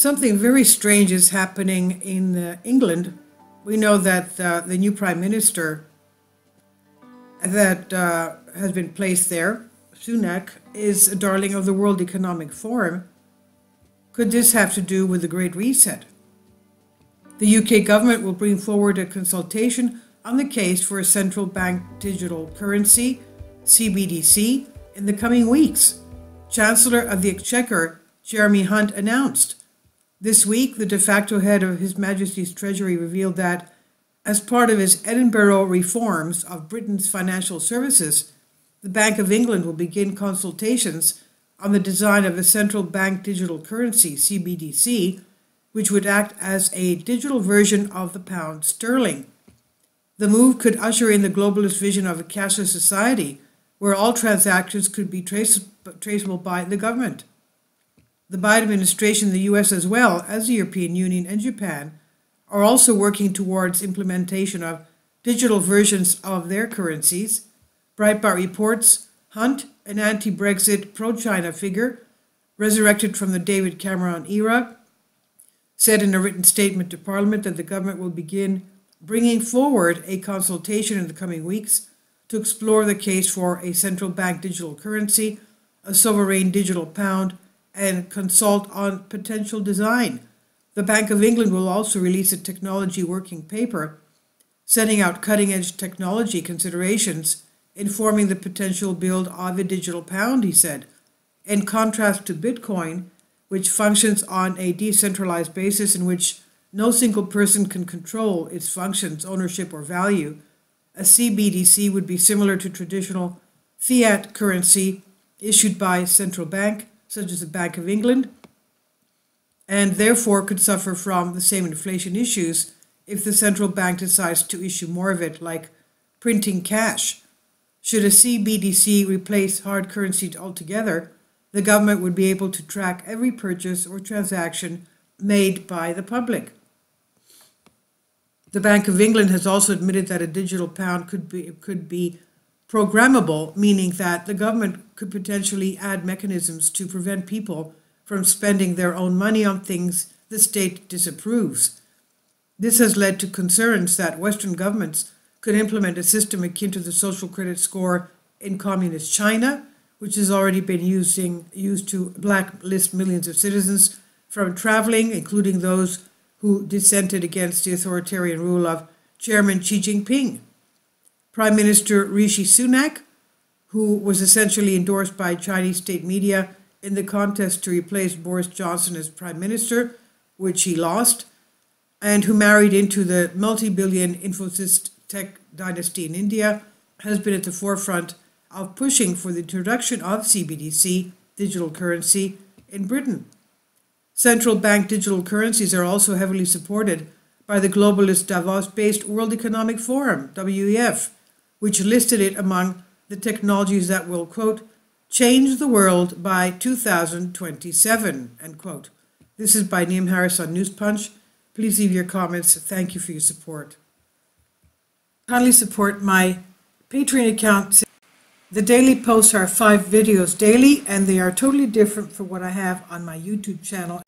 Something very strange is happening in England. We know that the new Prime Minister that has been placed there, Sunak, is a darling of the World Economic Forum. Could this have to do with the Great Reset? The UK government will bring forward a consultation on the case for a central bank digital currency, CBDC, in the coming weeks. Chancellor of the Exchequer, Jeremy Hunt, announced. This week, the de facto head of His Majesty's Treasury revealed that, as part of his Edinburgh reforms of Britain's financial services, the Bank of England will begin consultations on the design of a central bank digital currency, CBDC, which would act as a digital version of the pound sterling. The move could usher in the globalist vision of a cashless society, where all transactions could be traceable by the government. The Biden administration, the US as well as the European Union and Japan, are also working towards implementation of digital versions of their currencies. Breitbart reports Hunt, an anti-Brexit, pro-China figure, resurrected from the David Cameron era, said in a written statement to Parliament that the government will begin bringing forward a consultation in the coming weeks to explore the case for a central bank digital currency, a sovereign digital pound, and consult on potential design. The Bank of England will also release a technology working paper setting out cutting-edge technology considerations, informing the potential build of a digital pound, he said. In contrast to Bitcoin, which functions on a decentralized basis in which no single person can control its functions, ownership, or value, a CBDC would be similar to traditional fiat currency issued by a central bank, such as the Bank of England, and therefore could suffer from the same inflation issues if the central bank decides to issue more of it, like printing cash. Should a CBDC replace hard currency altogether, the government would be able to track every purchase or transaction made by the public. The Bank of England has also admitted that a digital pound could be programmable, meaning that the government could potentially add mechanisms to prevent people from spending their own money on things the state disapproves. This has led to concerns that Western governments could implement a system akin to the social credit score in communist China, which has already been used to blacklist millions of citizens from traveling, including those who dissented against the authoritarian rule of Chairman Xi Jinping. Prime Minister Rishi Sunak, who was essentially endorsed by Chinese state media in the contest to replace Boris Johnson as Prime Minister, which he lost, and who married into the multi-billion Infosys tech dynasty in India, has been at the forefront of pushing for the introduction of CBDC, digital currency, in Britain. Central bank digital currencies are also heavily supported by the globalist Davos-based World Economic Forum, WEF, which listed it among the technologies that will, quote, change the world by 2027, end quote. This is by Neem Harris on News Punch. Please leave your comments. Thank you for your support. Kindly support my Patreon account. The daily posts are 5 videos daily, and they are totally different from what I have on my YouTube channel.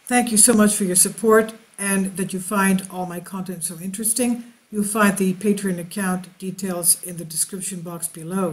Thank you so much for your support and that you find all my content so interesting. You'll find the Patreon account details in the description box below.